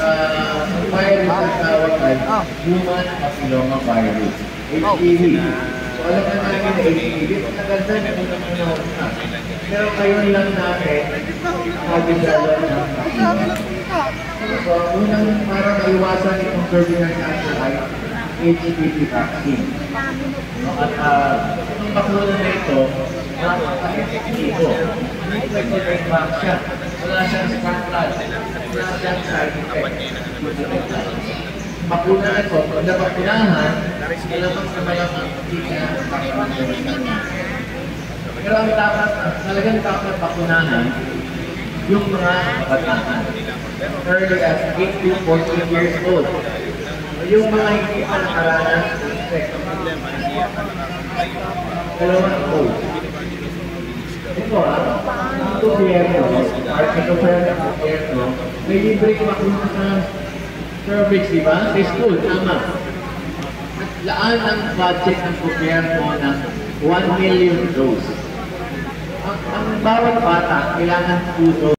ang virus ang tawag ay Human Papilloma Virus, HPV. So alam na namin na HPV, matagal na unang panahon na. Pero ngayon lang natin, nag-develop ng vaccine. So unang para maiwasan itong turbulent cancer ay HPV vaccine. At itong bakuna na ito, napaka-efektibo. Ito back siya. Wala siyang sparklas. Wala siyang side effect. Bakuna na ito, pag nabakunahan, malamang sa malamang hindi na nakakapagpapalit. Pero ang talagang dapat bakunahan yung mga kabataan. Early as 8 to 14 years old. Yung mga hindi pa nakaranas ng effect. Dalawang dose. Ito ang gobyerno, ito pa ng gobyerno, may libre bakuna sa cervix, di ba? Sa school, tama. Laan ang budget ng gobyerno ng 1 million dose. Ang bawat bata, kailangan 2 dose.